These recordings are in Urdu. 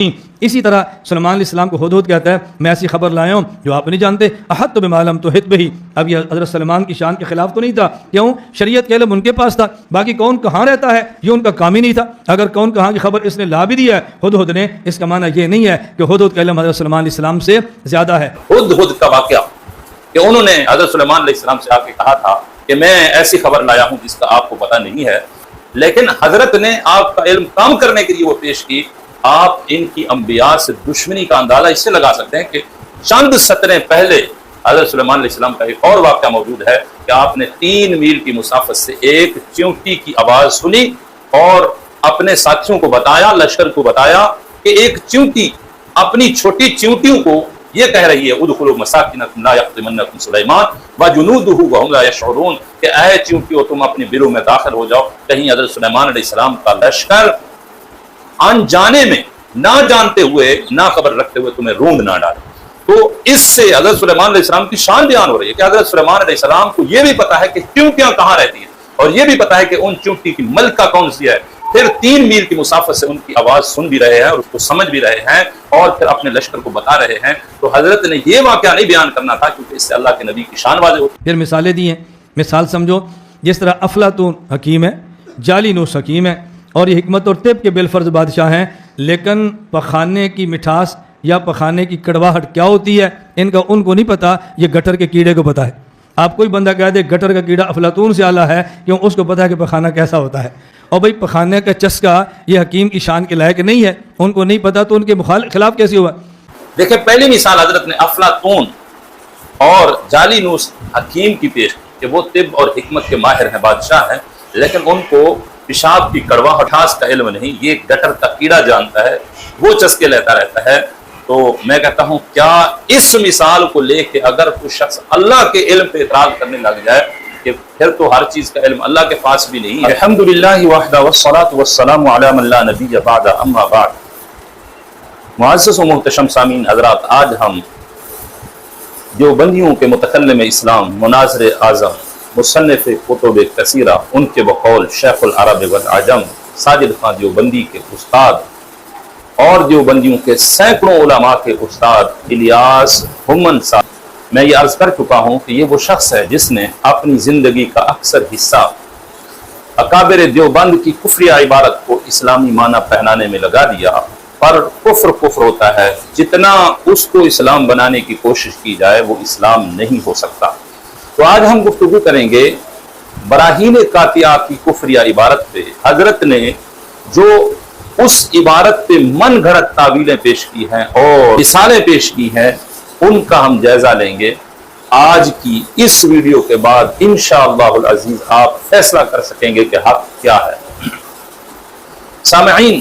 اسی طرح سلیمان علیہ السلام کو ہدہد کہتا ہے میں ایسی خبر لایا ہوں جو آپ نہیں جانتے، احط بما لم تحط بہ۔ اب یہ حضرت سلیمان کی شان کے خلاف تو نہیں تھا، کیوں؟ شریعت کا علم ان کے پاس تھا، باقی کون کہاں رہتا ہے یہ ان کا کام ہی نہیں تھا۔ اگر کون کہاں کی خبر اس نے لا بھی دیا ہے ہدہد نے، اس کا معنی یہ نہیں ہے کہ ہدہد کا علم حضرت سلیمان علیہ السلام سے زیادہ ہے۔ ہدہد کا واقعہ کہ انہوں نے حضرت سلیمان علیہ السلام سے آ کے کہا تھا کہ میں ایسی خبر لایا ہوں جس کا آپ کو پتہ نہیں ہے، لیکن حضرت نے آپ کا علم کام کرنے کے لیے وہ پیش کی۔ آپ ان کی انبیاء سے دشمنی کا اندازہ اس سے لگا سکتے ہیں کہ چند سطریں پہلے حضرت سلیمان علیہ السلام کا ایک اور واقعہ موجود ہے کہ آپ نے 3 میل کی مسافت سے ایک چیونٹی کی آواز سنی اور اپنے ساتھیوں کو بتایا، لشکر کو بتایا کہ ایک چیونٹی اپنی چھوٹی چیونٹیوں کو یہ کہہ رہی ہے ادخلوا مساکنکم لا یحطمنکم سلیمان وجنودہ وهم لا یشعرون، کہ اے چیونٹیوں تم اپنے بروں میں داخل ہو جاؤ، کہیں حضرت سلیمان علیہ السلام کا لشکر انجانے میں نہ جانتے ہوئے نہ خبر رکھتے ہوئے تمہیں روند نہ ڈالے۔ تو اس سے حضرت سلیمان علیہ السلام کی شان بیان ہو رہی ہے کہ حضرت سلیمان علیہ السلام کو یہ بھی پتا ہے کہ چیونٹیاں کہاں رہتی ہیں، اور یہ بھی پتا ہے کہ ان چیونٹی کی ملکہ کون سی ہے، پھر 3 میل کی مسافت سے ان کی آواز سن بھی رہے ہیں اور اس کو سمجھ بھی رہے ہیں اور پھر اپنے لشکر کو بتا رہے ہیں۔ تو حضرت نے یہ واقعہ نہیں بیان کرنا تھا کیونکہ اس سے اللہ کے نبی کی شان واضح ہوتی۔ پھر مثالیں دی ہیں، مثال سمجھو جس طرح افلاطون حکیم ہے، جالینوس حکیم ہے اور یہ حکمت اور طب کے بالفرض بادشاہ ہیں، لیکن پخانے کی مٹھاس یا پخانے کی کڑواہٹ کیا ہوتی ہے ان کو نہیں پتا، یہ گٹر کے کیڑے کو پتا ہے۔ آپ کوئی بندہ کہہ دے گٹر کا کیڑا افلاطون سے اعلیٰ ہے، کیوں؟ اس کو پتا ہے کہ پخانہ کیسا ہوتا ہے۔ اور بھائی پخانے کا چسکا یہ حکیم کی شان کے لائق نہیں ہے، ان کو نہیں پتا تو ان کے خلاف کیسے ہوا؟ دیکھیں پہلی مثال حضرت نے افلاطون اور جالینوس حکیم کی پیش کی کہ وہ طب اور حکمت کے ماہر ہیں، بادشاہ ہیں، لیکن ان کو پیشاب کی کڑواہٹ کا علم نہیں، یہ گٹر کا کیڑا جانتا ہے، وہ چسکے لیتا رہتا ہے۔ تو میں کہتا ہوں کیا اس مثال کو لے کے اگر کوئی شخص اللہ کے علم پہ اعتراض کرنے لگ جائے کہ پھر تو ہر چیز کا علم اللہ کے پاس بھی نہیں ہے۔ الحمدللہ وحدہ والصلاة والسلام علی من لا نبی بعد، اما بعد۔ معزز و محتشم سامعین حضرات، آج ہم دیوبندیوں کے متکلم اسلام، مناظر اعظم، مصنف کتب کثیرہ، ان کے بقول شیخ العرب والعجم ساجد خان دیوبندی کے استاد اور دیوبندیوں کے سینکڑوں علماء کے استاد الیاس ہمن صاحب، میں یہ عرض کر چکا ہوں کہ یہ وہ شخص ہے جس نے اپنی زندگی کا اکثر حصہ اکابر دیوبند کی کفریہ عبارت کو اسلامی معنی پہنانے میں لگا دیا، پر کفر کفر ہوتا ہے، جتنا اس کو اسلام بنانے کی کوشش کی جائے وہ اسلام نہیں ہو سکتا۔ تو آج ہم گفتگو کریں گے براہین قاطعہ کی کفریہ عبارت پہ۔ حضرت نے جو اس عبارت پہ من گھڑت تعویلیں پیش کی ہیں اور مثالیں پیش کی ہیں ان کا ہم جائزہ لیں گے۔ آج کی اس ویڈیو کے بعد انشاءاللہ العزیز آپ فیصلہ کر سکیں گے کہ حق کیا ہے۔ سامعین،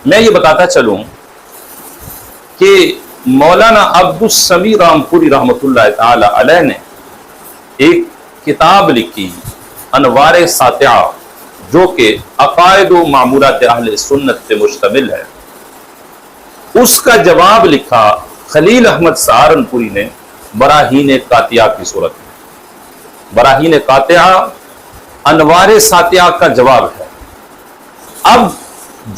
میں یہ بتاتا چلوں کہ مولانا عبدالسمیع رامپوری رحمۃ اللہ تعالی علیہ نے ایک کتاب لکھی انوار ساطعہ، جو کہ عقائد و معمولات اہل سنت پہ مشتمل ہے۔ اس کا جواب لکھا خلیل احمد سہارنپوری نے براہین قاطعہ کی صورت میں۔ براہین قاطعہ انوار ساطعہ کا جواب ہے۔ اب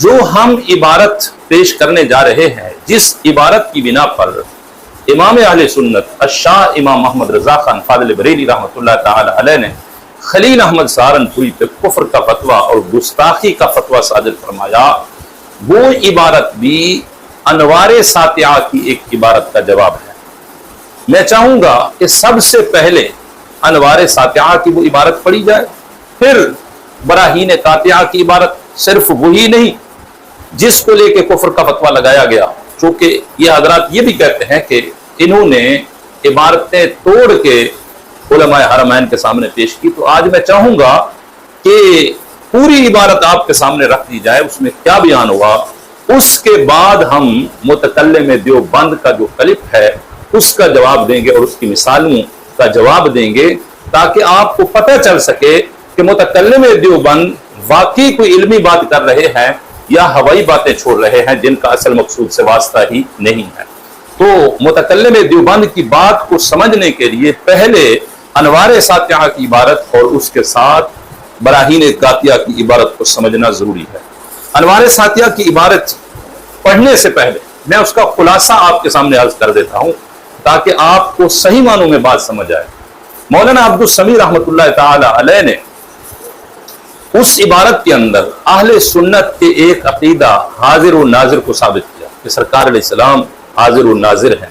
جو ہم عبارت پیش کرنے جا رہے ہیں، جس عبارت کی بنا پر امام اہل سنت الشاہ امام محمد رضا خان فاضل بریلی رحمۃ اللہ تعالی علیہ نے خلیل احمد سہارنپوری پہ کفر کا فتویٰ اور گستاخی کا فتویٰ صادر فرمایا، وہ عبارت بھی انوار ساطعہ کی ایک عبارت کا جواب ہے۔ میں چاہوں گا کہ سب سے پہلے انوار ساطعہ کی وہ عبارت پڑھی جائے، پھر براہین قاطعہ کی عبارت، صرف وہی نہیں جس کو لے کے کفر کا فتویٰ لگایا گیا، چونکہ یہ حضرات یہ بھی کہتے ہیں کہ انہوں نے عبارتیں توڑ کے علماء حرمین کے سامنے پیش کی۔ تو آج میں چاہوں گا کہ پوری عبارت آپ کے سامنے رکھ دی جائے، اس میں کیا بیان ہوا، اس کے بعد ہم متکلم دیوبند کا جو کلپ ہے اس کا جواب دیں گے اور اس کی مثالوں کا جواب دیں گے، تاکہ آپ کو پتہ چل سکے کہ متکلم دیوبند واقعی کوئی علمی بات کر رہے ہیں یا ہوائی باتیں چھوڑ رہے ہیں جن کا اصل مقصود سے واسطہ ہی نہیں ہے۔ تو متکلم دیوبند کی بات کو سمجھنے کے لیے پہلے انوار ساطعہ کی عبارت اور اس کے ساتھ براہین قاطعہ کی عبارت کو سمجھنا ضروری ہے۔ انوار ساطعہ کی عبارت پڑھنے سے پہلے میں اس کا خلاصہ آپ کے سامنے عرض کر دیتا ہوں تاکہ آپ کو صحیح معنوں میں بات سمجھ آئے۔ مولانا عبد السمیع رحمۃ اللہ تعالی علیہ نے اس عبارت کے اندر اہل سنت کے ایک عقیدہ حاضر و ناظر کو ثابت کیا کہ سرکار علیہ السلام حاضر و ناظر ہیں،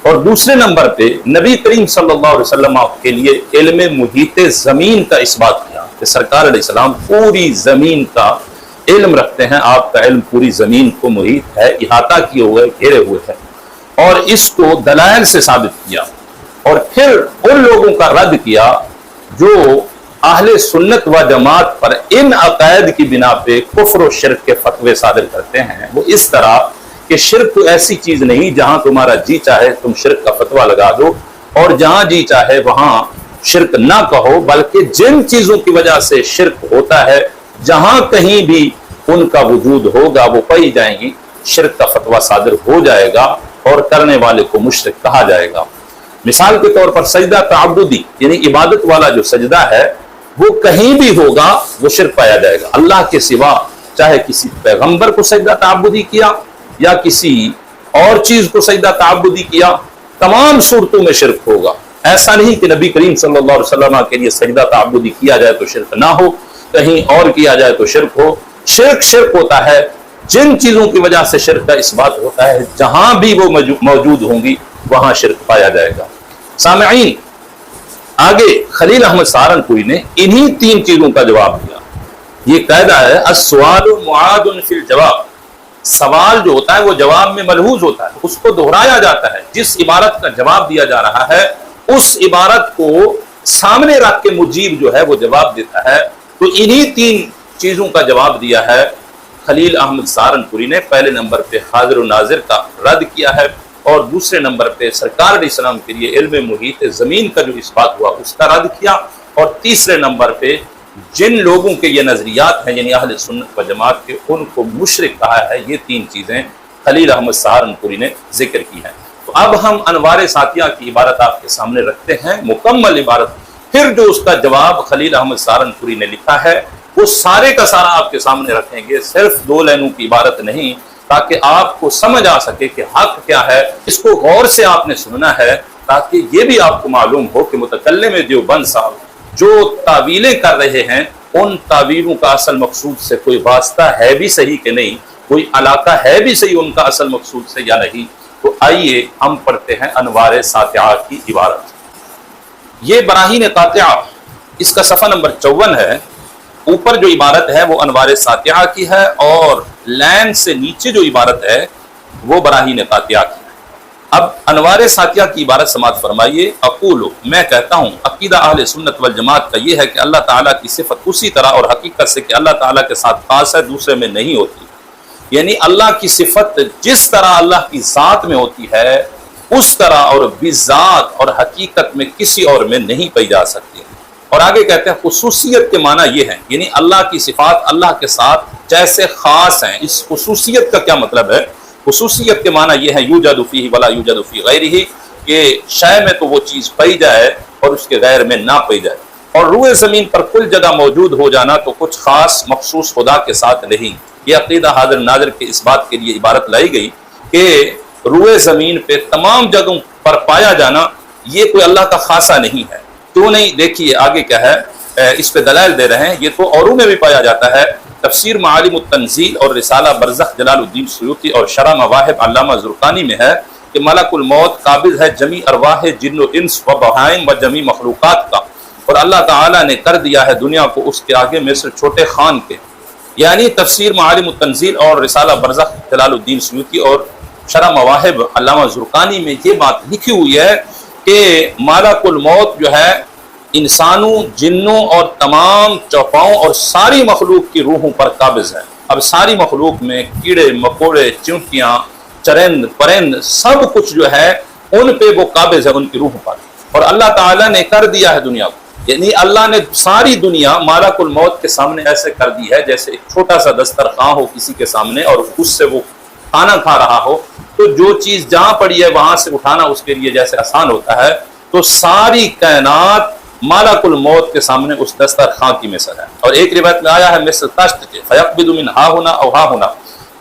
اور دوسرے نمبر پہ نبی کریم صلی اللہ علیہ وسلم کے لیے علم محیط زمین کا اثبات کیا کہ سرکار علیہ السلام پوری زمین کا علم رکھتے ہیں، آپ کا علم پوری زمین کو محیط ہے، احاطہ کیے ہوئے، گھیرے ہوئے ہے، اور اس کو دلائل سے ثابت کیا۔ اور پھر ان لوگوں کا رد کیا جو اہل سنت و جماعت پر ان عقائد کی بنا پہ کفر و شرک کے فتوے صادر کرتے ہیں، وہ اس طرح کہ شرک تو ایسی چیز نہیں جہاں تمہارا جی چاہے تم شرک کا فتویٰ لگا دو اور جہاں جی چاہے وہاں شرک نہ کہو، بلکہ جن چیزوں کی وجہ سے شرک ہوتا ہے جہاں کہیں بھی ان کا وجود ہوگا وہ پائی جائیں گی، شرک کا فتویٰ صادر ہو جائے گا اور کرنے والے کو مشرک کہا جائے گا۔ مثال کے طور پر سجدہ تعبدی یعنی عبادت والا جو سجدہ ہے وہ کہیں بھی ہوگا وہ شرک پایا جائے گا، اللہ کے سوا، چاہے کسی پیغمبر کو سجدہ تعبدی کیا یا کسی اور چیز کو سجدہ تعبدی کیا، تمام صورتوں میں شرک ہوگا۔ ایسا نہیں کہ نبی کریم صلی اللہ علیہ وسلم کے لیے سجدہ تعبدی کیا جائے تو شرک نہ ہو، کہیں اور کیا جائے تو شرک ہو۔ شرک ہوتا ہے جن چیزوں کی وجہ سے شرک کا اثبات ہوتا ہے، جہاں بھی وہ موجود ہوں گی وہاں شرک پایا جائے گا۔ سامعین، آگے خلیل احمد سہارنپوری نے انہی تین چیزوں کا جواب دیا۔ یہ قاعدہ ہے السؤال معاد فی الجواب، سوال جو ہوتا ہے وہ جواب میں ملحوظ ہوتا ہے، اس کو دہرایا جاتا ہے۔ جس عبارت کا جواب دیا جا رہا ہے اس عبارت کو سامنے رکھ کے مجیب جو ہے وہ جواب دیتا ہے۔ تو انہی تین چیزوں کا جواب دیا ہے خلیل احمد سہارنپوری نے۔ پہلے نمبر پہ حاضر و ناظر کا رد کیا ہے، اور دوسرے نمبر پہ سرکار علیہ السلام کے لیے علم محیط زمین کا جو اثبات ہوا اس کا رد کیا، اور تیسرے نمبر پہ جن لوگوں کے یہ نظریات ہیں یعنی اہل سنت و جماعت کے، ان کو مشرک کہا ہے۔ یہ تین چیزیں خلیل احمد سہارنپوری نے ذکر کی ہیں۔ تو اب ہم انوار ساتیہ کی عبارت آپ کے سامنے رکھتے ہیں، مکمل عبارت۔ پھر جو اس کا جواب خلیل احمد سہارنپوری نے لکھا ہے وہ سارے کا سارا آپ کے سامنے رکھیں گے، صرف 2 لائنوں کی عبارت نہیں، تاکہ آپ کو سمجھ آ سکے کہ حق کیا ہے۔ اس کو غور سے آپ نے سننا ہے تاکہ یہ بھی آپ کو معلوم ہو کہ متکلم دیوبند صاحب جو تعویلیں کر رہے ہیں ان تعویلوں کا اصل مقصود سے کوئی واسطہ ہے بھی صحیح کہ نہیں، کوئی علاقہ ہے بھی صحیح ان کا اصل مقصود سے یا نہیں۔ تو آئیے ہم پڑھتے ہیں انوار ساتیہ کی عبارت۔ یہ براہین قاطعہ، اس کا صفحہ نمبر 54 ہے۔ اوپر جو عبارت ہے وہ انوار ساتیہ کی ہے، اور لائن سے نیچے جو عبارت ہے وہ براہین قاطعہ کی ہے۔ اب انوار ساتیہ کی عبارت سماعت فرمائیے۔ اقول، میں کہتا ہوں، عقیدہ اہل سنت والجماعت کا یہ ہے کہ اللہ تعالیٰ کی صفت اسی طرح اور حقیقت سے کہ اللہ تعالیٰ کے ساتھ خاص ہے دوسرے میں نہیں ہوتی، یعنی اللہ کی صفت جس طرح اللہ کی ذات میں ہوتی ہے اس طرح اور بذات اور حقیقت میں کسی اور میں نہیں پائی جا سکتی۔ اور آگے کہتے ہیں خصوصیت کے معنی یہ ہے، یعنی اللہ کی صفات اللہ کے ساتھ جیسے خاص ہیں۔ اس خصوصیت کا کیا مطلب ہے؟ خصوصیت کے معنی یہ ہے یوجد فیہ ولا یوجد فی غیرہ، کہ شے میں تو وہ چیز پائی جائے اور اس کے غیر میں نہ پائی جائے۔ اور روئے زمین پر کل جگہ موجود ہو جانا تو کچھ خاص مخصوص خدا کے ساتھ نہیں۔ یہ عقیدہ حاضر ناظر کے اس بات کے لیے عبارت لائی گئی کہ روئے زمین پہ تمام جگہوں پر پایا جانا یہ کوئی اللہ کا خاصہ نہیں ہے۔ کیوں نہیں؟ دیکھیے آگے کیا ہے، اس پہ دلائل دے رہے ہیں۔ یہ تو اوروں میں بھی پایا جاتا ہے۔ تفسیر معالم التنزیل اور رسالہ برزخ جلال الدین سیوطی اور شرح مواہب علامہ زرقانی میں ہے کہ ملک الموت قابض ہے جمی ارواح جن و انس و بہائم و جمی مخلوقات کا، اور اللہ تعالیٰ نے کر دیا ہے دنیا کو اس کے آگے مصر چھوٹے خان کے۔ یعنی تفسیر معالم التنزیل اور رسالہ برزخ جلال الدین سیوطی اور شرح مواہب علامہ زرقانی میں یہ بات لکھی ہوئی ہے کہ ملک الموت جو ہے انسانوں، جنوں اور تمام چوپاؤں اور ساری مخلوق کی روحوں پر قابض ہے۔ اب ساری مخلوق میں کیڑے مکوڑے، چونٹیاں، چرند پرند سب کچھ جو ہے ان پہ وہ قابض ہے، ان کی روحوں پر۔ اور اللہ تعالیٰ نے کر دیا ہے دنیا کو، یعنی اللہ نے ساری دنیا ملک الموت کے سامنے ایسے کر دی ہے جیسے ایک چھوٹا سا دسترخوان ہو کسی کے سامنے اور اس سے وہ کھانا کھا رہا ہو، تو جو چیز جہاں پڑی ہے وہاں سے اٹھانا اس کے لیے جیسے آسان ہوتا ہے، تو ساری کائنات ملک الموت کے سامنے اس دسترخوان کی مثل ہے۔ اور ایک روایت میں آیا ہے مثل تشت کے فیقبض من ہا ہونا او ہا ہونا،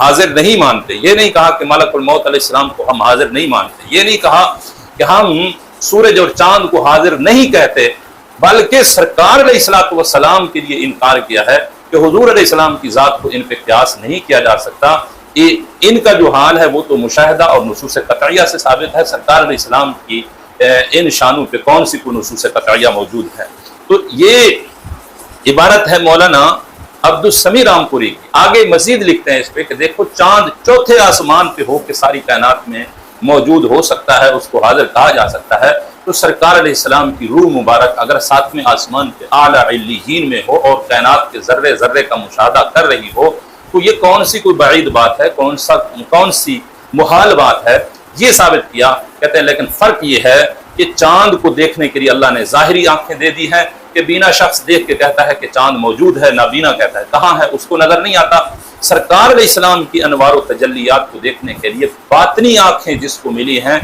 حاضر نہیں مانتے، یہ نہیں کہا کہ ملک الموت علیہ السلام کو ہم حاضر نہیں مانتے، یہ نہیں کہا کہ ہم سورج اور چاند کو حاضر نہیں کہتے، بلکہ سرکار علیہ الصلوۃ والسلام کے لیے انکار کیا ہے کہ حضور علیہ السلام کی ذات کو ان پہ قیاس نہیں کیا جا سکتا۔ ان کا جو حال ہے وہ تو مشاہدہ اور نصوص قطعیہ سے ثابت ہے، سرکار علیہ السلام کی ان شانوں پہ کون سی کوئی نصوص قطعیہ موجود ہے؟ تو یہ عبارت ہے مولانا عبد السمیع رام پوری کی۔ آگے مزید لکھتے ہیں اس پہ کہ دیکھو چاند چوتھے آسمان پہ ہو کے ساری کائنات میں موجود ہو سکتا ہے، اس کو حاضر کہا جا سکتا ہے، تو سرکار علیہ السلام کی روح مبارک اگر ساتویں آسمان پہ اعلیٰ علیین میں ہو اور کائنات کے ذرے ذرے کا مشاہدہ کر رہی ہو، تو یہ کون سی کوئی بعید بات ہے، کون سی محال بات ہے؟ یہ ثابت کیا۔ کہتے ہیں لیکن فرق یہ ہے کہ چاند کو دیکھنے کے لیے اللہ نے ظاہری آنکھیں دے دی ہیں کہ بینا شخص دیکھ کے کہتا ہے کہ چاند موجود ہے، نابینا کہتا ہے کہاں ہے، اس کو نظر نہیں آتا۔ سرکار علیہ السلام کی انوار و تجلیات کو دیکھنے کے لیے باطنی آنکھیں جس کو ملی ہیں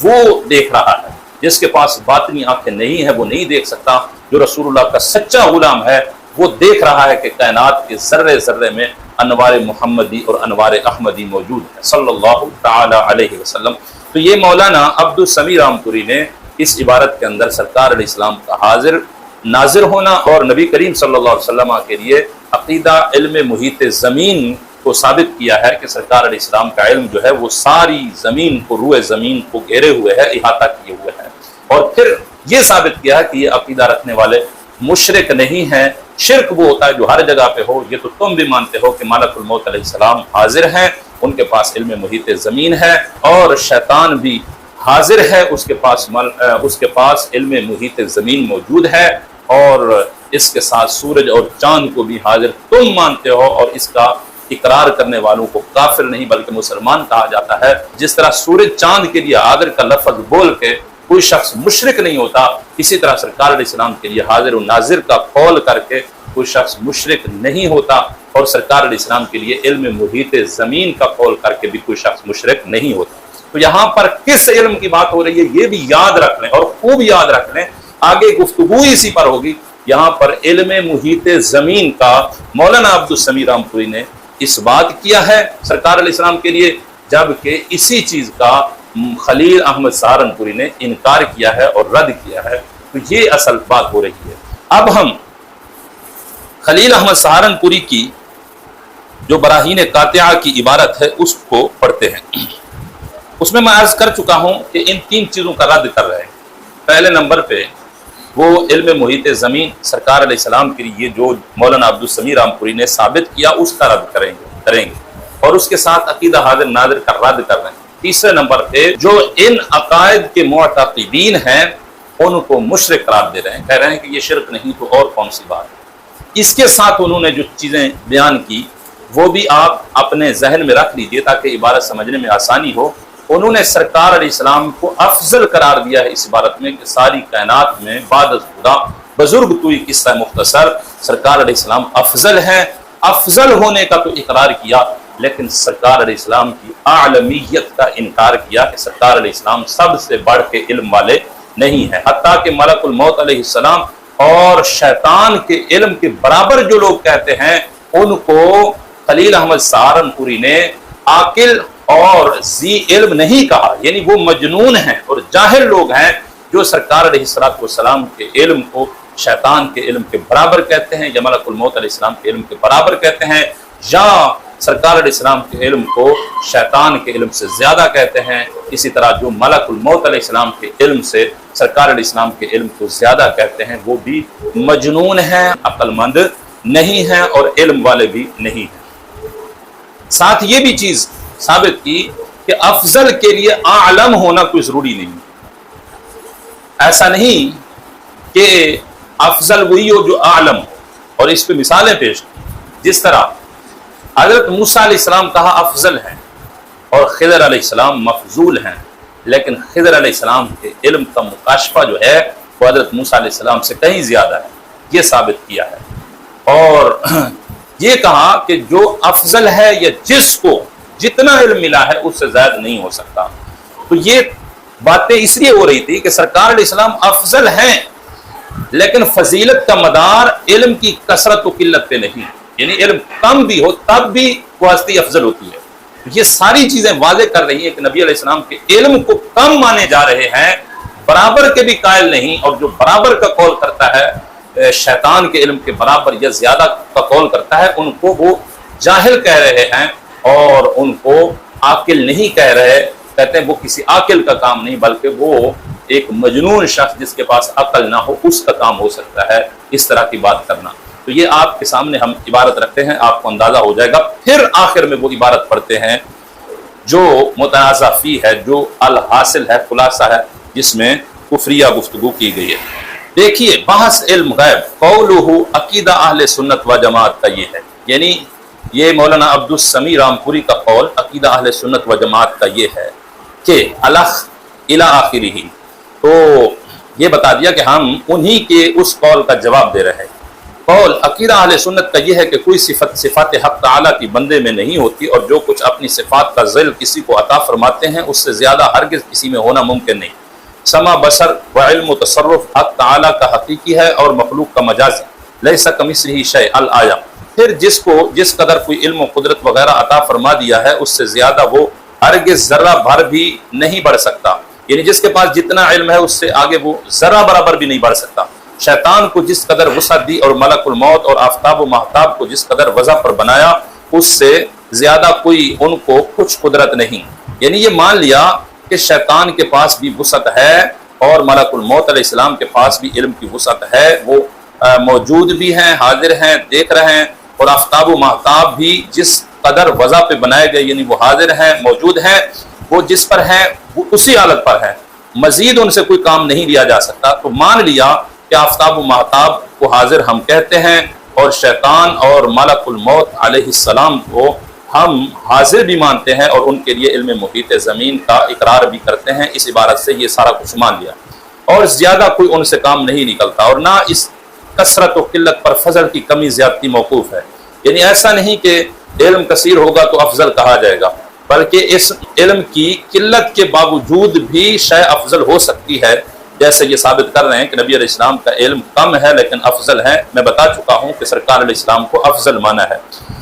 وہ دیکھ رہا ہے، جس کے پاس باطنی آنکھیں نہیں ہیں وہ نہیں دیکھ سکتا۔ جو رسول اللہ کا سچا غلام ہے وہ دیکھ رہا ہے کہ کائنات کے ذرے ذرے میں انوار محمدی اور انوار احمدی موجود ہے صلی اللہ تعالی علیہ وسلم۔ تو یہ مولانا عبد السمیع رام پوری نے اس عبارت کے اندر سرکار علیہ السلام کا حاضر ناظر ہونا اور نبی کریم صلی اللہ علیہ وسلم کے لیے عقیدہ علم محیط زمین کو ثابت کیا ہے کہ سرکار علیہ السلام کا علم جو ہے وہ ساری زمین کو، روئے زمین کو گھیرے ہوئے ہے، احاطہ کیے ہوئے ہے، اور پھر یہ ثابت کیا ہے کہ یہ عقیدہ رکھنے والے مشرک نہیں ہیں۔ شرک وہ ہوتا ہے جو ہر جگہ پہ ہو، یہ تو تم بھی مانتے ہو کہ ملک الموت علیہ السلام حاضر ہیں، ان کے پاس علم محیط زمین ہے، اور شیطان بھی حاضر ہے، اس کے پاس علم محیط زمین موجود ہے، اور اس کے ساتھ سورج اور چاند کو بھی حاضر تم مانتے ہو، اور اس کا اقرار کرنے والوں کو کافر نہیں بلکہ مسلمان کہا جاتا ہے۔ جس طرح سورج چاند کے لیے حاضر کا لفظ بول کے کوئی شخص مشرک نہیں ہوتا، اسی طرح سرکار علیہ السلام کے لیے حاضر و ناظر کا قول کر کے کوئی شخص مشرک نہیں ہوتا، اور سرکار علیہ السلام کے لیے علم محیط زمین کا قول کر کے بھی کوئی شخص مشرک نہیں ہوتا۔ تو یہاں پر کس علم کی بات ہو رہی ہے یہ بھی یاد رکھ لیں، اور خوب یاد رکھ لیں، آگے گفتگو اسی پر ہوگی۔ یہاں پر علم محیط زمین کا مولانا عبد السمیع رام پوری نے اس بات کیا ہے سرکار علیہ السلام کے لیے، جبکہ اسی چیز کا خلیل احمد سہارنپوری نے انکار کیا ہے اور رد کیا ہے۔ تو یہ اصل بات ہو رہی ہے۔ اب ہم خلیل احمد سہارنپوری کی جو براہین قاطعہ کی عبارت ہے اس کو پڑھتے ہیں۔ اس میں عرض کر چکا ہوں کہ ان تین چیزوں کا رد کر رہے ہیں۔ پہلے نمبر پہ وہ علم محیط زمین سرکار علیہ السلام کے لیے جو مولانا عبد السمیع رام پوری نے ثابت کیا اس کا رد کریں گے، اور اس کے ساتھ عقیدہ حاضر ناظر کا رد کر رہے ہیں۔ تیسرے نمبر پہ جو ان عقائد کے معتقدین ہیں ان کو مشرک قرار دے رہے ہیں، کہہ رہے ہیں کہ یہ شرک نہیں تو اور کون سی بات ہے۔ اس کے ساتھ انہوں نے جو چیزیں بیان کی وہ بھی آپ اپنے ذہن میں رکھ لیجئے تاکہ عبارت سمجھنے میں آسانی ہو۔ انہوں نے سرکار علیہ السلام کو افضل قرار دیا ہے اس عبارت میں کہ ساری کائنات میں بعد از خدا بزرگ توئی قصہ مختصر سرکار علیہ السلام افضل ہیں۔ افضل ہونے کا تو اقرار کیا، لیکن سرکار علیہ السلام کی عالمیت کا انکار کیا کہ سرکار علیہ السلام سب سے بڑھ کے علم والے نہیں ہیں، حتیٰ کہ ملک الموت علیہ السلام اور شیطان کے علم کے برابر جو لوگ کہتے ہیں ان کو خلیل احمد سہارنپوری نے عاقل اور ذی علم نہیں کہا، یعنی وہ مجنون ہیں اور جاہل لوگ ہیں جو سرکار علیہ السلام کے علم کو شیطان کے علم کے برابر کہتے ہیں، یا ملک الموت علیہ السلام کے علم کے برابر کہتے ہیں، یا سرکار علیہ السلام کے علم کو شیطان کے علم سے زیادہ کہتے ہیں۔ اسی طرح جو ملک الموت علیہ السلام کے علم سے سرکار علیہ السلام کے علم کو زیادہ کہتے ہیں وہ بھی مجنون ہیں، عقل مند نہیں ہیں اور علم والے بھی نہیں ہیں۔ ساتھ یہ بھی چیز ثابت کی کہ افضل کے لیے اعلم ہونا کوئی ضروری نہیں، ایسا نہیں کہ افضل وہی ہو جو اعلم ہو، اور اس پہ مثالیں پیش کی۔ جس طرح حضرت موسیٰ علیہ السلام کہا افضل ہیں اور خضر علیہ السلام مفضول ہیں، لیکن خضر علیہ السلام کے علم کا مکاشفہ جو ہے وہ حضرت موسیٰ علیہ السلام سے کہیں زیادہ ہے، یہ ثابت کیا ہے۔ اور یہ کہا کہ جو افضل ہے یا جس کو جتنا علم ملا ہے اس سے زائد نہیں ہو سکتا۔ تو یہ باتیں اس لیے ہو رہی تھی کہ سرکار علیہ السلام افضل ہیں، لیکن فضیلت کا مدار علم کی کثرت و قلت پہ نہیں، یعنی علم کم بھی ہو تب بھی وہ ہستی افضل ہوتی ہے۔ یہ ساری چیزیں واضح کر رہی ہیں کہ نبی علیہ السلام کے علم کو کم مانے جا رہے ہیں، برابر کے بھی قائل نہیں، اور جو برابر کا قول کرتا ہے شیطان کے علم کے برابر یا زیادہ کا قول کرتا ہے، ان کو وہ جاہل کہہ رہے ہیں اور ان کو عاقل نہیں کہہ رہے، کہتے ہیں وہ کسی عاقل کا کام نہیں بلکہ وہ ایک مجنون شخص جس کے پاس عقل نہ ہو اس کا کام ہو سکتا ہے اس طرح کی بات کرنا۔ تو یہ آپ کے سامنے ہم عبارت رکھتے ہیں، آپ کو اندازہ ہو جائے گا۔ پھر آخر میں وہ عبارت پڑھتے ہیں جو متنازع فی ہے، جو الحاصل ہے، خلاصہ ہے، جس میں کفریہ گفتگو کی گئی ہے۔ دیکھیے بحث علم غیب قولہ عقیدہ اہل سنت و جماعت کا یہ ہے، یعنی یہ مولانا عبدالسمیع رامپوری کا قول عقیدہ اہل سنت و جماعت کا یہ ہے کہ الخ الی آخرہ، تو یہ بتا دیا کہ ہم انہی کے اس قول کا جواب دے رہے ہیں۔ قول عقیدہ اہل سنت کا یہ ہے کہ کوئی صفات حق تعالیٰ کی بندے میں نہیں ہوتی، اور جو کچھ اپنی صفات کا ذیل کسی کو عطا فرماتے ہیں اس سے زیادہ ہرگز کسی میں ہونا ممکن نہیں۔ سمع بصر و علم و تصرف حق تعالیٰ کا حقیقی ہے اور مخلوق کا مجازی، لیس کمثلہ شیء الآیہ۔ پھر جس قدر کوئی علم و قدرت وغیرہ عطا فرما دیا ہے اس سے زیادہ وہ ہرگز ذرہ بھر بھی نہیں بڑھ سکتا، یعنی جس کے پاس جتنا علم ہے اس سے آگے وہ ذرہ برابر بھی نہیں بڑھ سکتا۔ شیطان کو جس قدر وسعت دی اور ملک الموت اور آفتاب و مہتاب کو جس قدر وضع پر بنایا اس سے زیادہ کوئی ان کو کچھ قدرت نہیں، یعنی یہ مان لیا کہ شیطان کے پاس بھی وسعت ہے اور ملک الموت علیہ السلام کے پاس بھی علم کی وسعت ہے، وہ موجود بھی ہیں، حاضر ہیں، دیکھ رہے ہیں، اور آفتاب و مہتاب بھی جس قدر وضع پہ بنائے گئے یعنی وہ حاضر ہیں، موجود ہیں، وہ جس پر ہیں وہ اسی حالت پر ہیں، مزید ان سے کوئی کام نہیں لیا جا سکتا۔ تو مان لیا کہ آفتاب و مہتاب کو حاضر ہم کہتے ہیں اور شیطان اور ملک الموت علیہ السلام کو ہم حاضر بھی مانتے ہیں اور ان کے لیے علم محیط زمین کا اقرار بھی کرتے ہیں۔ اس عبارت سے یہ سارا کچھ مان لیا، اور زیادہ کوئی ان سے کام نہیں نکلتا، اور نہ اس کثرت و قلت پر فضل کی کمی زیادتی موقوف ہے، یعنی ایسا نہیں کہ علم کثیر ہوگا تو افضل کہا جائے گا، بلکہ اس علم کی قلت کے باوجود بھی شے افضل ہو سکتی ہے، جیسے یہ ثابت کر رہے ہیں کہ نبی علیہ السلام کا علم کم ہے لیکن افضل ہے۔ میں بتا چکا ہوں کہ سرکار علیہ السلام کو افضل مانا ہے۔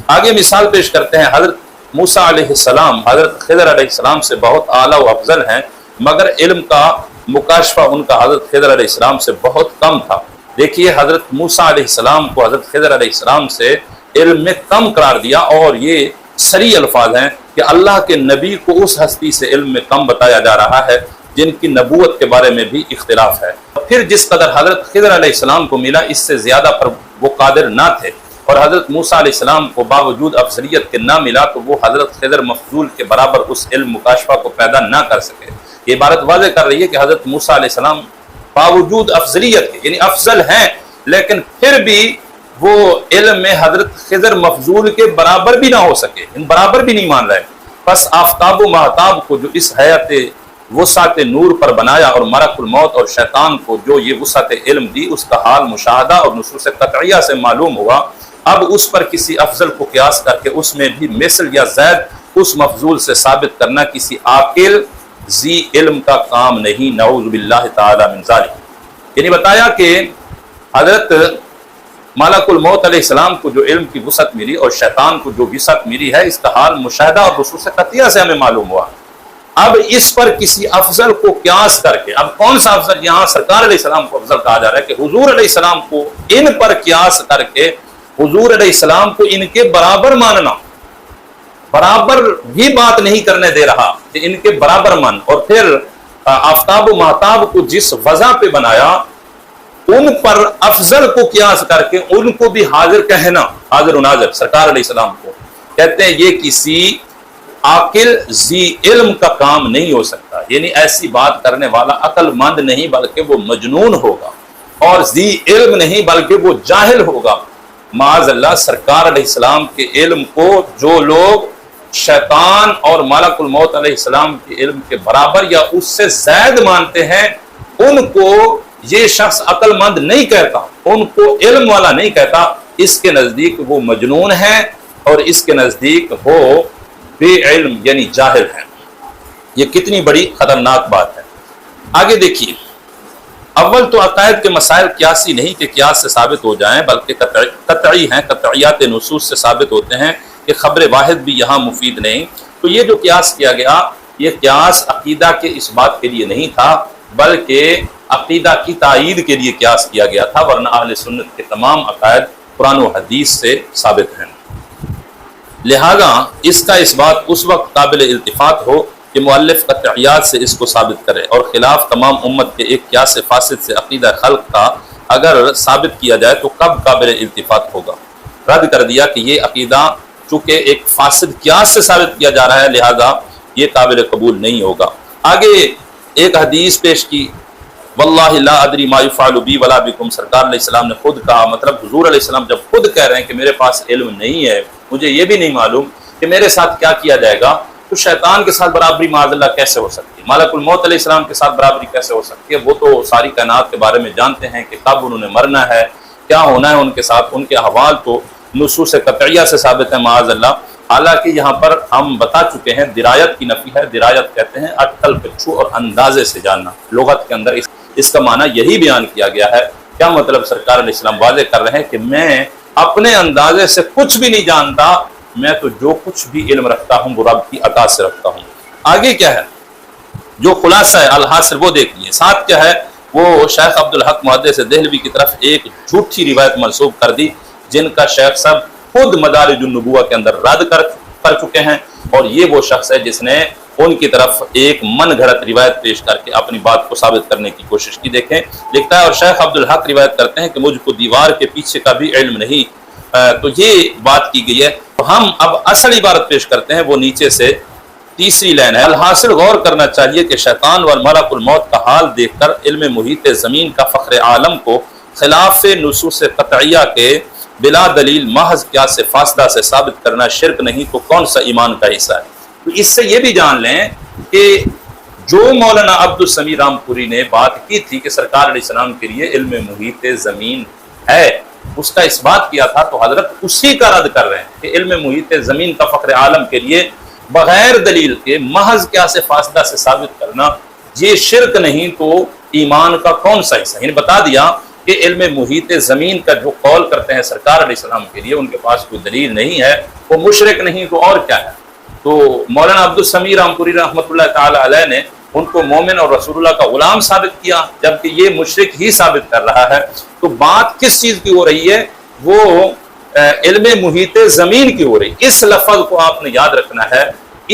آگے مثال پیش کرتے ہیں، حضرت موسیٰ علیہ السلام حضرت خضر علیہ السلام سے بہت اعلیٰ و افضل ہیں، مگر علم کا مکاشفہ ان کا حضرت خضر علیہ السلام سے بہت کم تھا۔ دیکھیے حضرت موسیٰ علیہ السلام کو حضرت خضر علیہ السلام سے علم میں کم قرار دیا، اور یہ صریح الفاظ ہیں کہ اللہ کے نبی کو اس ہستی سے علم میں کم بتایا جا رہا ہے جن کی نبوت کے بارے میں بھی اختلاف ہے۔ پھر جس قدر حضرت خضر علیہ السلام کو ملا اس سے زیادہ پر وہ قادر نہ تھے، اور حضرت موسیٰ علیہ السلام کو باوجود افضلیت کے نہ ملا تو وہ حضرت خضر مفضول کے برابر اس علم مکاشفہ کو پیدا نہ کر سکے۔ یہ عبارت واضح کر رہی ہے کہ حضرت موسیٰ علیہ السلام باوجود افضلیت کے یعنی افضل ہیں، لیکن پھر بھی وہ علم میں حضرت خضر مفضول کے برابر بھی نہ ہو سکے، ان برابر بھی نہیں مان رہے۔ پس آفتاب و مہتاب کو جو اس حیات وسعت نور پر بنایا اور ملک الموت اور شیطان کو جو یہ وسعت علم دی، اس کا حال مشاہدہ اور نصوص قطعیہ سے معلوم ہوا۔ اب اس پر کسی افضل کو قیاس کر کے اس میں بھی مثل یا زید اس مفضول سے ثابت کرنا کسی عاقل ذی علم کا کام نہیں، نعوذ باللہ تعالی من ذالک۔ یعنی بتایا کہ حضرت ملک الموت علیہ السلام کو جو علم کی وسعت ملی اور شیطان کو جو وسعت ملی ہے، اس کا حال مشاہدہ اور نصوص قطعیہ سے ہمیں معلوم ہوا۔ اب اس پر کسی افضل کو قیاس کر کے، اب کون سا افضل؟ یہاں سرکار علیہ السلام کو افضل کہا جا رہا ہے کہ حضور علیہ السلام کو ان پر قیاس کر کے حضور علیہ السلام کو ان کے برابر ماننا، برابر بھی بات نہیں کرنے دے رہا کہ ان کے برابر مان، اور پھر آفتاب و مہتاب کو جس وضع پہ بنایا ان پر افضل کو قیاس کر کے ان کو بھی حاضر کہنا، حاضر و ناظر سرکار علیہ السلام کو کہتے ہیں یہ کسی عاقل ذی علم کا کام نہیں ہو سکتا، یعنی ایسی بات کرنے والا عقل مند نہیں بلکہ وہ مجنون ہوگا، اور ذی علم نہیں بلکہ وہ جاہل ہوگا۔ معاذ اللہ، سرکار علیہ السلام کے علم کو جو لوگ شیطان اور ملک الموت علیہ السلام کے علم کے برابر یا اس سے زائد مانتے ہیں، ان کو یہ شخص عقل مند نہیں کہتا، ان کو علم والا نہیں کہتا، اس کے نزدیک وہ مجنون ہے اور اس کے نزدیک وہ بے علم یعنی جاہل ہے۔ یہ کتنی بڑی خطرناک بات ہے۔ آگے دیکھیے، اول تو عقائد کے مسائل قیاسی نہیں کہ قیاس سے ثابت ہو جائیں بلکہ قطعی ہیں، قطعیات نصوص سے ثابت ہوتے ہیں کہ خبر واحد بھی یہاں مفید نہیں۔ تو یہ جو قیاس کیا گیا، یہ قیاس عقیدہ کے اس بات کے لیے نہیں تھا، بلکہ عقیدہ کی تائید کے لیے قیاس کیا گیا تھا، ورنہ اہل سنت کے تمام عقائد قرآن و حدیث سے ثابت ہیں۔ لہذا اس کا اس بات اس وقت قابل التفات ہو کہ مؤلف قطعیات سے اس کو ثابت کرے، اور خلاف تمام امت کے ایک قیاس فاسد سے عقیدہ خلق کا اگر ثابت کیا جائے تو کب قابل التفات ہوگا؟ رد کر دیا کہ یہ عقیدہ چونکہ ایک فاسد قیاس سے ثابت کیا جا رہا ہے، لہذا یہ قابل قبول نہیں ہوگا۔ آگے ایک حدیث پیش کی، واللہ لا ادری ما یفعل بی ولا بکم، سرکار علیہ السلام نے خود کہا، مطلب حضور علیہ السلام جب خود کہہ رہے ہیں کہ میرے پاس علم نہیں ہے، مجھے یہ بھی نہیں معلوم کہ میرے ساتھ کیا کیا جائے گا، تو شیطان کے ساتھ برابری معاذ اللہ کیسے ہو سکتی ہے؟ ملک الموت علیہ السلام کے ساتھ برابری کیسے ہو سکتی ہے؟ وہ تو ساری کائنات کے بارے میں جانتے ہیں کہ کب انہوں نے مرنا ہے، کیا ہونا ہے ان کے ساتھ، ان کے احوال تو نصوص قطعیہ سے ثابت ہے معاذ اللہ۔ حالانکہ یہاں پر ہم بتا چکے ہیں درایت کی نفی ہے، درایت کہتے ہیں اٹکل پچھو اور اندازے سے جاننا، لغت کے اندر اس کا معنی یہی بیان کیا گیا ہے۔ کیا مطلب؟ سرکار علیہ السلام واضح کر رہے ہیں کہ میں اپنے اندازے سے کچھ بھی نہیں جانتا، میں تو جو کچھ بھی علم رکھتا ہوں وہ رب کی عطا سے رکھتا ہوں۔ آگے کیا ہے جو خلاصہ ہے الحاصل وہ دیکھ لیے، ساتھ کیا ہے وہ شیخ عبدالحق محدث دہلوی کی طرف ایک جھوٹی روایت منسوب کر دی، جن کا شیخ صاحب خود مدارج النبوہ کے اندر رد کر چکے ہیں، اور یہ وہ شخص ہے جس نے ان کی طرف ایک من گھڑت روایت پیش کر کے اپنی بات کو ثابت کرنے کی کوشش کی۔ دیکھیں لکھتا ہے، اور شیخ عبدالحق روایت کرتے ہیں کہ مجھ کو دیوار کے پیچھے کا بھی علم نہیں، تو یہ بات کی گئی ہے۔ تو ہم اب اصل عبارت پیش کرتے ہیں، وہ نیچے سے تیسری لائن ہے، الحاصل غور کرنا چاہیے کہ شیطان و ملک الموت کا حال دیکھ کر علم محیط زمین کا فخر عالم کو خلاف نصوص قطعیہ کے بلا دلیل محض قیاس سے فاصلہ سے ثابت کرنا شرک نہیں تو کون سا ایمان کا حصہ ہے؟ تو اس سے یہ بھی جان لیں کہ جو مولانا عبدالسمیع رامپوری نے بات کی تھی کہ سرکار علیہ السلام کے لیے علم محیط زمین ہے، اس کا اس بات کیا تھا، تو حضرت اسی کا رد کر رہے ہیں کہ علم محیط زمین کا فخر عالم کے لیے بغیر دلیل کے محض قیاس فاصلہ سے ثابت کرنا یہ شرک نہیں تو ایمان کا کون سا حصہ؟ یعنی بتا دیا کہ علم محیط زمین کا جو قول کرتے ہیں سرکار علیہ السلام کے لیے ان کے پاس کوئی دلیل نہیں ہے، وہ مشرک نہیں تو اور کیا ہے؟ تو مولانا عبدالسمیع رامپوری رحمۃ اللہ تعالی علیہ نے ان کو مومن اور رسول اللہ کا غلام ثابت کیا، جبکہ یہ مشرک ہی ثابت کر رہا ہے۔ تو بات کس چیز کی ہو رہی ہے؟ وہ علم محیط زمین کی ہو رہی۔ اس لفظ کو آپ نے یاد رکھنا ہے،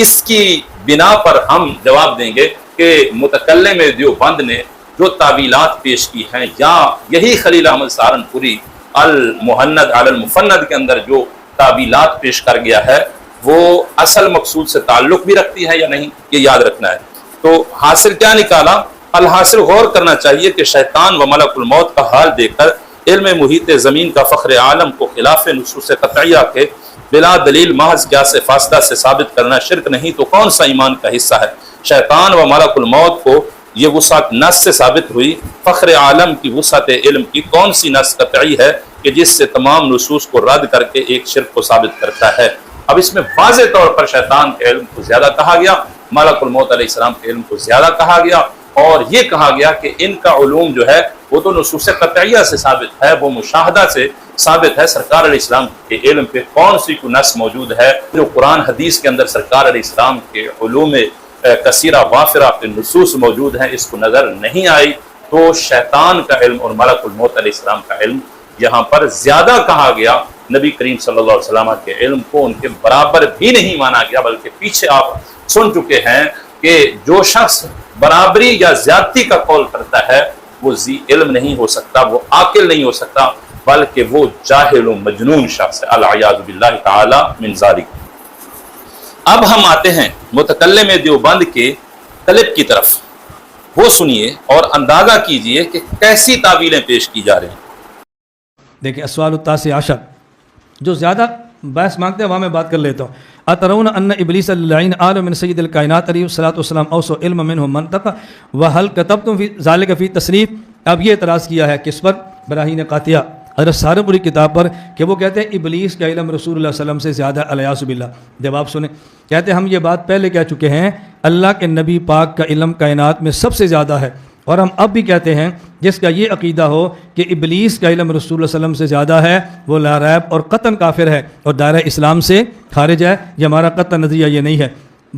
اس کی بنا پر ہم جواب دیں گے کہ متکلم دیوبند نے جو تعویلات پیش کی ہیں، یا یہی خلیل احمد سہارنپوری المحند علی المفند کے اندر جو تعویلات پیش کر گیا ہے، وہ اصل مقصود سے تعلق بھی رکھتی ہے یا نہیں، یہ یاد رکھنا ہے۔ تو حاصل کیا نکالا؟ الحاصل غور کرنا چاہیے کہ شیطان و ملک الموت کا حال دیکھ کر علم محیط زمین کا فخر عالم کو خلاف نصوص قطعیہ کے بلا دلیل محض قیاس سے فاصلہ سے ثابت کرنا شرک نہیں تو کون سا ایمان کا حصہ ہے؟ شیطان و ملک الموت کو یہ وسعت نص سے ثابت ہوئی، فخر عالم کی وسعت علم کی کون سی نص قطعی ہے کہ جس سے تمام نصوص کو رد کر کے ایک شرک کو ثابت کرتا ہے؟ اب اس میں واضح طور پر شیطان کے علم کو زیادہ کہا گیا، ملک الموت علیہ السلام کے علم کو زیادہ کہا گیا، اور یہ کہا گیا کہ ان کا علوم جو ہے وہ تو نصوص قطعیہ سے ثابت ہے، وہ مشاہدہ سے ثابت ہے۔ سرکار علیہ السلام کے علم پہ کون سی کوئی نص موجود ہے جو قرآن حدیث کے اندر سرکار علیہ السلام کے علوم کثیرہ وافرہ کے نصوص موجود ہیں، اس کو نظر نہیں آئی؟ تو شیطان کا علم اور ملک الموت علیہ السلام کا علم یہاں پر زیادہ کہا گیا، نبی کریم صلی اللہ علیہ وسلم کے علم کو ان کے برابر بھی نہیں مانا گیا، بلکہ پیچھے آپ سن چکے ہیں کہ جو شخص برابری یا زیادتی کا قول کرتا ہے وہ ذی علم نہیں ہو سکتا، وہ عاقل نہیں ہو سکتا، بلکہ وہ جاہل و مجنون شخص ہے، العیاذ باللہ تعالی من ذالک۔ اب ہم آتے ہیں متکلم دیوبند کے طلب کی طرف، وہ سنیے اور اندازہ کیجئے کہ کیسی تعویلیں پیش کی جا رہی ہیں۔ دیکھیں السؤال التاسع عشر، جو زیادہ بحث مانگتے ہیں وہاں میں بات کر لیتا ہوں۔ اترون ان ابلیس اللعین آل من سید الکائنات علیہ الصلوۃ والسلام اوسع علم منہ منطق وهل كتبتم فی ذلک فی تصریف۔ اب یہ اعتراض کیا ہے کس پر؟ براہین قاطعہ حضرت سہارنپوری کتاب پر، کہ وہ کہتے ہیں ابلیس کا علم رسول اللہ صلی اللہ علیہ وسلم سے زیادہ، الیاذ باللہ۔ جب آپ سنیں، کہتے ہیں ہم یہ بات پہلے کہہ چکے ہیں، اللہ کے نبی پاک کا علم کائنات میں سب سے زیادہ ہے، اور ہم اب بھی کہتے ہیں جس کا یہ عقیدہ ہو کہ ابلیس کا علم رسول اللہ صلی اللہ علیہ وسلم سے زیادہ ہے، وہ لا ریب اور قطعاً کافر ہے اور دائرہ اسلام سے خارج ہے۔ یہ ہمارا قطعاً نظریہ یہ نہیں ہے۔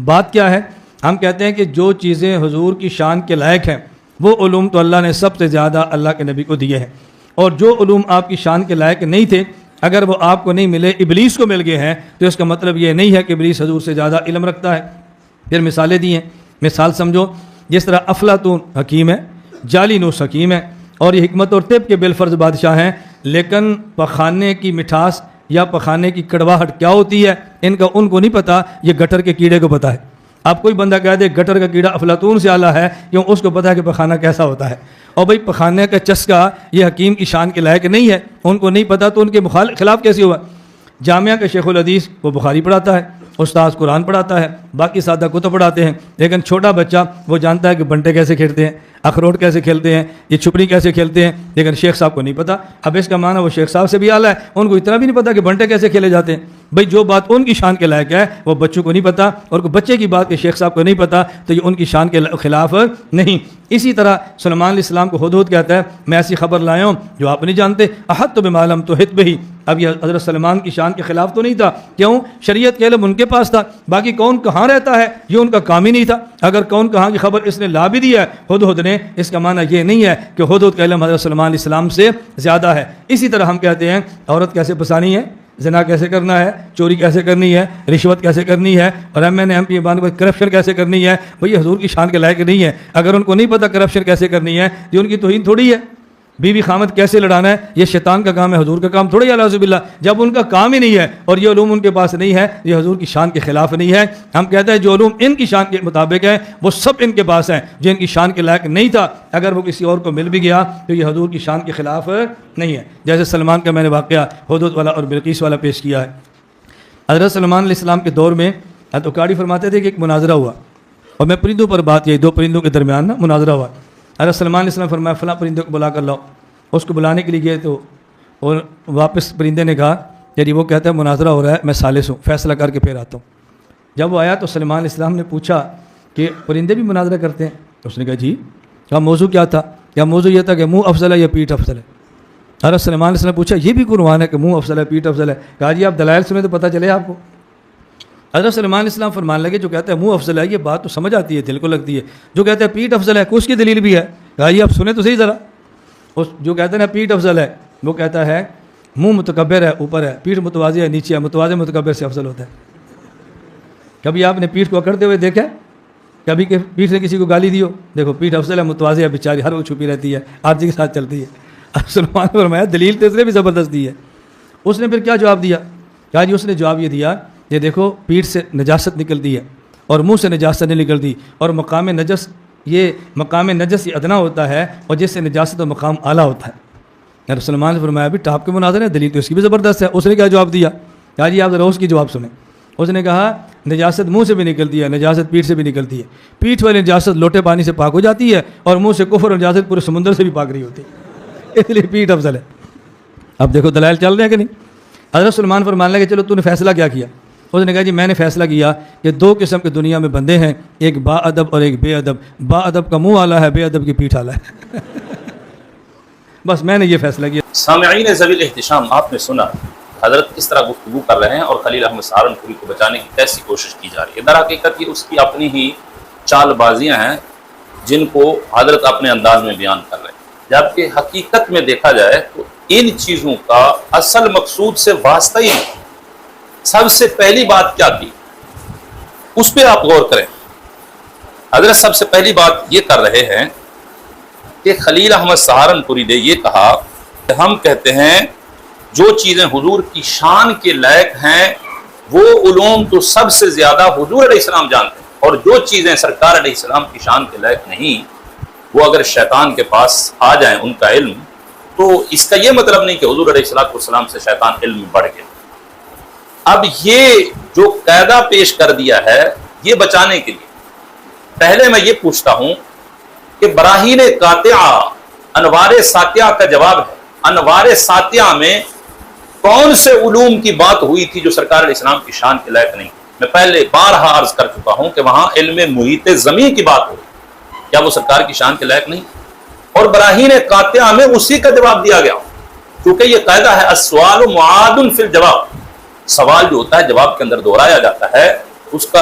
بات کیا ہے؟ ہم کہتے ہیں کہ جو چیزیں حضور کی شان کے لائق ہیں وہ علوم تو اللہ نے سب سے زیادہ اللہ کے نبی کو دیے ہیں، اور جو علوم آپ کی شان کے لائق نہیں تھے اگر وہ آپ کو نہیں ملے، ابلیس کو مل گئے ہیں، تو اس کا مطلب یہ نہیں ہے کہ ابلیس حضور سے زیادہ علم رکھتا ہے۔ پھر مثالیں دی ہیں، مثال سمجھو، جس طرح افلاطون حکیم ہے، جالینوس حکیم ہے، اور یہ حکمت اور طب کے بالفرض بادشاہ ہیں، لیکن پخانے کی مٹھاس یا پخانے کی کڑواہٹ کیا ہوتی ہے ان کو نہیں پتہ، یہ گٹر کے کیڑے کو پتہ ہے۔ آپ کوئی بندہ کہہ دے گٹر کا کیڑا افلاطون سے اعلیٰ ہے، کیوں؟ اس کو پتہ ہے کہ پخانہ کیسا ہوتا ہے۔ اور بھائی پخانے کا چسکا یہ حکیم کی شان کے لائق نہیں ہے، ان کو نہیں پتہ تو ان کے خلاف کیسے ہوا؟ جامعہ کا شیخ الحدیث وہ بخاری پڑھاتا ہے، استاذ قرآن پڑھاتا ہے، باقی سادہ کتب پڑھاتے ہیں، لیکن چھوٹا بچہ وہ جانتا ہے کہ بنٹے کیسے کھیلتے ہیں، اخروٹ کیسے کھیلتے ہیں، یہ چھپڑی کیسے کھیلتے ہیں، لیکن شیخ صاحب کو نہیں پتہ۔ اب اس کا معنی وہ شیخ صاحب سے بھی اعلیٰ ہے، ان کو اتنا بھی نہیں پتہ کہ بنٹے کیسے کھیلے جاتے ہیں۔ بھائی جو بات ان کی شان کے لائق ہے وہ بچوں کو نہیں پتہ، اور بچے کی بات کہ شیخ صاحب کو نہیں پتہ تو یہ ان کی شان کے خلاف نہیں۔ اسی طرح سلیمان علیہ السلام کو ہدہد کہتا ہے میں ایسی خبر لایا ہوں جو آپ نہیں جانتے، احط بما لم تحط بہ۔ اب یہ حضرت سلیمان کی شان کے خلاف تو نہیں تھا، کیوں؟ شریعت کے علم ان کے پاس تھا، باقی کون کہاں رہتا ہے یہ ان کا کام ہی نہیں تھا۔ اگر کون کہاں کی خبر اس نے لا بھی دیا ہے ہدہد نے، اس کا معنی یہ نہیں ہے کہ ہدہد کا علم حضرت سلیمان علیہ السلام سے زیادہ ہے۔ اسی طرح ہم کہتے ہیں عورت کیسے پسانی ہے، زنا کیسے کرنا ہے، چوری کیسے کرنی ہے، رشوت کیسے کرنی ہے، اور ایم پی کرپشن کیسے کرنی ہے، بھئی یہ حضور کی شان کے لائق نہیں ہے۔ اگر ان کو نہیں پتہ کرپشن کیسے کرنی ہے یہ ان کی توہین تھوڑی ہے۔ بیوی خامد کیسے لڑانا ہے یہ شیطان کا کام ہے، حضور کا کام تھوڑی ہے، اعوذ باللہ۔ جب ان کا کام ہی نہیں ہے اور یہ علوم ان کے پاس نہیں ہے، یہ حضور کی شان کے خلاف نہیں ہے۔ ہم کہتے ہیں جو علوم ان کی شان کے مطابق ہیں وہ سب ان کے پاس ہیں، جو ان کی شان کے لائق نہیں تھا اگر وہ کسی اور کو مل بھی گیا تو یہ حضور کی شان کے خلاف نہیں ہے۔ جیسے سلمان کا میں نے واقعہ ہدہد والا اور بلقیس والا پیش کیا ہے۔ حضرت سلمان علیہ السلام کے دور میں اکاڑی فرماتے تھے کہ ایک مناظرہ ہوا، اور میں پرندوں پر بات، یہ دو پرندوں کے درمیان مناظرہ ہوا۔ حضرت سلمان علیہ السلام فرمایا فلاں پرندے کو بلا کر لاؤ۔ اس کو بلانے کے لیے گئے تو اور واپس پرندے نے کہا یعنی وہ کہتا ہے مناظرہ ہو رہا ہے، میں ثالث ہوں، فیصلہ کر کے پھر آتا ہوں۔ جب وہ آیا تو سلمان علیہ السلام نے پوچھا کہ پرندے بھی مناظرہ کرتے ہیں؟ اس نے کہا جی۔ کہا موضوع کیا تھا؟ یا موضوع یہ تھا کہ منہ افضل ہے یا پیٹھ افضل ہے؟ حضرت سلمان علیہ السلام نے پوچھا یہ بھی قرآن ہے کہ منہ افضل ہے پیٹھ افضل ہے؟ کہا جی آپ دلائل سنیں تو پتہ چلے آپ کو۔ حضرت سلمان علیہ السلام فرمان لگے جو کہتا ہے منہ افضل ہے یہ بات تو سمجھ آتی ہے، دل کو لگتی ہے، جو کہتا ہے پیٹھ افضل ہے اس کی دلیل بھی ہے۔ کہا جی آپ سنیں تو صحیح ذرا۔ اس جو کہتے ہیں نا پیٹھ افضل ہے وہ کہتا ہے منہ متکبر ہے اوپر ہے، پیٹھ متواضع ہے نیچے ہے، متواضع متکبر سے افضل ہوتا ہے۔ کبھی آپ نے پیٹھ کو اکڑتے ہوئے دیکھا ہے؟ کبھی کہ پیٹھ سے کسی کو گالی دی ہو؟ دیکھو پیٹھ افضل ہے، متواضع ہے، بیچاری ہر وہ چھپی رہتی ہے، عاجزی کے ساتھ چلتی ہے۔ اب سلمان نے فرمایا دلیل تو اس نے بھی زبردست دی ہے۔ اس نے پھر کیا جواب دیا؟ کہا جی اس نے جواب یہ دیا کہ دیکھو پیٹھ سے نجاست نکلتی ہے اور منہ سے نجاست نہیں نکلتی، اور مقام نجس یہ ادنا ہوتا ہے، اور جس سے نجاست و مقام اعلیٰ ہوتا ہے۔ رسول سلمان نے فرمایا بھی ٹاپ کے مناظر ہے، دلیل تو اس کی بھی زبردست ہے۔ اس نے کیا جواب دیا؟ کہا جی آپ ذرا اس کی جواب سنیں۔ اس نے کہا نجاست منہ سے بھی نکلتی ہے، نجاست پیٹھ سے بھی نکلتی ہے۔ پیٹھ والی نجاست لوٹے پانی سے پاک ہو جاتی ہے، اور منہ سے کفر اور نجاست پورے سمندر سے بھی پاک نہیں ہوتی، اس لیے پیٹھ افضل ہے۔ اب دیکھو دلائل چل رہے ہیں کہ نہیں؟ حضرت سلمان فرمان لگے چلو تو نے فیصلہ کیا کیا؟ اس نے کہا جی میں نے فیصلہ کیا کہ دو قسم کے دنیا میں بندے ہیں، ایک با ادب اور ایک بے ادب۔ با ادب کا منہ اعلیٰ ہے، بے ادب کی پیٹھ اعلیٰ ہے۔ بس میں نے یہ فیصلہ کیا۔ سامعین ذویل احتشام، آپ نے سنا حضرت کس طرح گفتگو کر رہے ہیں اور خلیل احمد سہارنپوری کو بچانے کی کیسی کوشش کی جا رہی ہے۔ در حقیقت یہ اس کی اپنی ہی چال بازیاں ہیں جن کو حضرت اپنے انداز میں بیان کر رہے ہیں، جبکہ حقیقت میں دیکھا جائے تو ان چیزوں کا اصل مقصود سے واسطہ ہی نہیں۔ سب سے پہلی بات کیا تھی اس پہ آپ غور کریں۔ حضرت سب سے پہلی بات یہ کر رہے ہیں کہ خلیل احمد سہارنپوری نے یہ کہا کہ ہم کہتے ہیں جو چیزیں حضور کی شان کے لائق ہیں وہ علوم تو سب سے زیادہ حضور علیہ السلام جانتے ہیں، اور جو چیزیں سرکار علیہ السلام کی شان کے لائق نہیں وہ اگر شیطان کے پاس آ جائیں ان کا علم، تو اس کا یہ مطلب نہیں کہ حضور علیہ السلام سے شیطان علم میں بڑھ گیا۔ اب یہ جو قاعدہ پیش کر دیا ہے یہ بچانے کے لیے پہلے میں یہ پوچھتا ہوں کہ براہین قاطعہ انوار ساتیہ کا جواب ہے، انوار ساتیہ میں کون سے علوم کی بات ہوئی تھی جو سرکار علیہ السلام کی شان کے لائق نہیں؟ میں پہلے بارہا عرض کر چکا ہوں کہ وہاں علم محیط زمین کی بات ہوئی، کیا وہ سرکار کی شان کے لائق نہیں؟ اور براہین قاطعہ میں اسی کا جواب دیا گیا، کیونکہ یہ قاعدہ ہے السؤال معاد فی الجواب، سوال جو ہوتا ہے جواب کے اندر دہرایا جاتا ہے، اس کا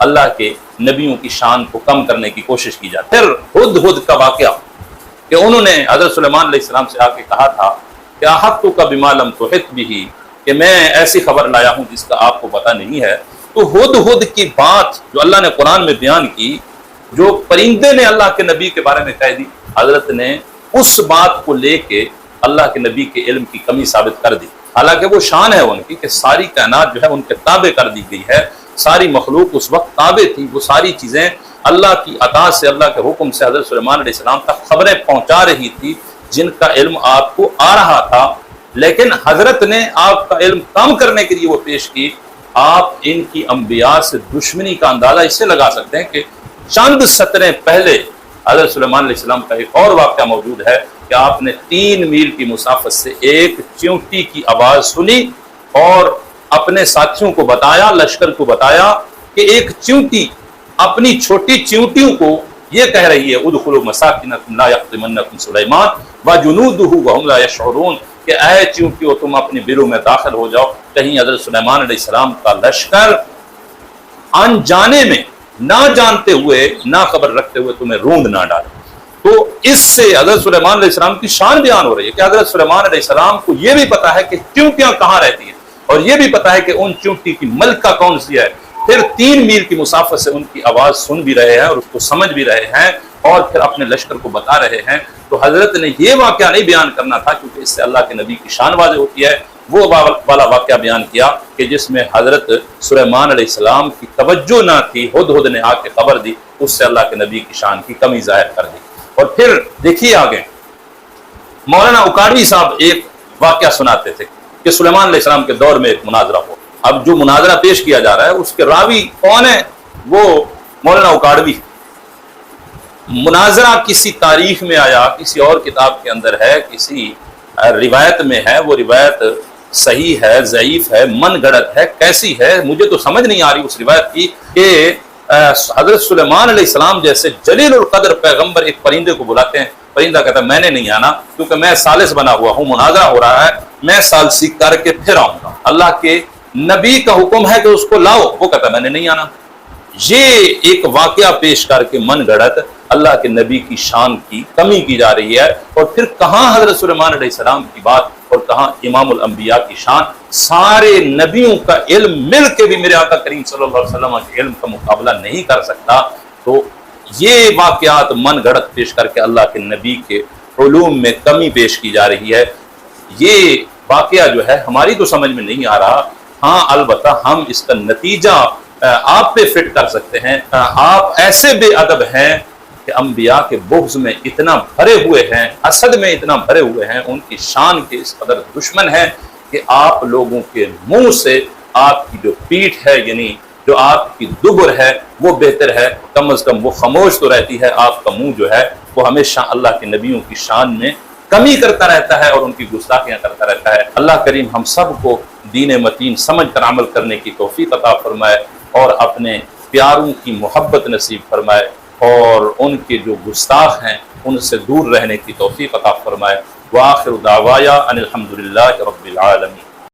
اللہ کے نبیوں کی شان کو کم کرنے کی کوشش کی جاتی ہے۔ پھر ہدہد کا واقعہ کہ انہوں نے حضرت سلیمان علیہ السلام سے آ کے کہا تھا کہ احطتک بما لم تحط به، کہ میں ایسی خبر لایا ہوں جس کا آپ کو پتہ نہیں ہے۔ تو ہدہد کی بات جو اللہ نے قرآن میں بیان کی، جو پرندے نے اللہ کے نبی کے بارے میں کہہ دی، حضرت نے اس بات کو لے کے اللہ کے نبی کے علم کی کمی ثابت کر دی۔ حالانکہ وہ شان ہے ان کی کہ ساری کائنات جو ہے ان کے تابع کر دی گئی ہے، ساری مخلوق اس وقت تابع تھی، وہ ساری چیزیں اللہ کی عطا سے، اللہ کے حکم سے حضرت سلیمان علیہ السلام تک خبریں پہنچا رہی تھی جن کا علم آپ کو آ رہا تھا، لیکن حضرت نے آپ کا علم کم کرنے کے لیے وہ پیش کی۔ آپ ان کی انبیاء سے دشمنی کا اندازہ اس سے لگا سکتے ہیں کہ چند سطریں پہلے حضرت سلیمان علیہ السلام کا ایک اور واقعہ موجود ہے کہ آپ نے 3 میل کی مسافت سے ایک چیونٹی کی آواز سنی اور اپنے ساتھیوں کو بتایا، لشکر کو بتایا کہ ایک چیونٹی اپنی چھوٹی چیونٹیوں کو یہ کہہ رہی ہے ادخلوا مساکنکم لا یحطمنکم سلیمان وجنودہ وہم لا یشعرون، کہ اے چیونٹیوں تم اپنی بلوں میں داخل ہو جاؤ، کہیں حضرت سلیمان علیہ السلام کا لشکر انجانے میں، نہ جانتے ہوئے، نہ خبر رکھتے ہوئے تمہیں روند نہ ڈالے۔ تو اس سے حضرت سلیمان علیہ السلام کی شان بیان ہو رہی ہے کہ حضرت سلیمان علیہ السلام کو یہ بھی پتا ہے کہ چیونٹیاں کہاں رہتی ہیں، اور یہ بھی پتا ہے کہ ان چیونٹی کی ملکہ کون سی ہے۔ پھر 3 میل کی مسافت سے ان کی آواز سن بھی رہے ہیں اور اس کو سمجھ بھی رہے ہیں، اور پھر اپنے لشکر کو بتا رہے ہیں۔ تو حضرت نے یہ واقعہ نہیں بیان کرنا تھا کیونکہ اس سے اللہ کے نبی کی شان واضح ہوتی ہے، وہ والا واقعہ بیان کیا کہ جس میں حضرت سلیمان علیہ السلام کی توجہ نہ تھی، ہدہد نے آ کے خبر دی، اس سے اللہ کے نبی کی شان کی کمی ظاہر کر دی۔ اور پھر دیکھیے آگے مولانا اکاڑوی صاحب ایک واقعہ سناتے تھے کہ سلیمان علیہ السلام کے دور میں ایک مناظرہ ہو۔ اب جو مناظرہ پیش کیا جا رہا ہے اس کے راوی کون ہے؟ وہ مولانا اکاڑوی۔ مناظرہ کسی تاریخ میں آیا، کسی اور کتاب کے اندر ہے، کسی روایت میں ہے، وہ روایت صحیح ہے، ضعیف ہے، من گڑت ہے، کیسی ہے مجھے تو سمجھ نہیں آ رہی اس روایت کی، کہ حضرت سلیمان علیہ السلام جیسے جلیل القدر پیغمبر ایک پرندے کو بلاتے ہیں، پرندہ کہتا ہے میں نے نہیں آنا کیونکہ میں ثالث بنا ہوا ہوں، مناظرہ ہو رہا ہے، میں ثالثی کر کے پھر آؤں گا، اللہ کے نبی کا حکم ہے کہ اس کو لاؤ، وہ کہتا ہے میں نے نہیں آنا۔ یہ ایک واقعہ پیش کر کے من گڑت اللہ کے نبی کی شان کی کمی کی جا رہی ہے، اور پھر کہاں حضرت سلیمان علیہ السلام کی بات اور کہاں امام الانبیاء کی شان۔ سارے نبیوں کا علم مل کے بھی میرے آقا کریم صلی اللہ علیہ وسلم کے علم کا مقابلہ نہیں کر سکتا۔ تو یہ واقعات من گڑت پیش کر کے اللہ کے نبی کے علوم میں کمی پیش کی جا رہی ہے۔ یہ واقعہ جو ہے ہماری تو سمجھ میں نہیں آ رہا، ہاں البتہ ہم اس کا نتیجہ آپ پہ فٹ کر سکتے ہیں۔ آپ ایسے بے ادب ہیں کہ انبیاء کے بغض میں اتنا بھرے ہوئے ہیں، حسد میں اتنا بھرے ہوئے ہیں، ان کی شان کے اس قدر دشمن ہیں کہ آپ لوگوں کے منہ سے آپ کی جو پیٹھ ہے، یعنی جو آپ کی دبر ہے وہ بہتر ہے، کم از کم وہ خاموش تو رہتی ہے، آپ کا منہ جو ہے وہ ہمیشہ اللہ کے نبیوں کی شان میں کمی کرتا رہتا ہے اور ان کی گستاخیاں کرتا رہتا ہے۔ اللہ کریم ہم سب کو دین متین سمجھ کر عمل کرنے کی توفیق عطا فرمائے اور اپنے پیاروں کی محبت نصیب فرمائے، اور ان کے جو گستاخ ہیں ان سے دور رہنے کی توفیق عطا فرمائے۔ وآخر دعوایا ان الحمدللہ رب العالمین۔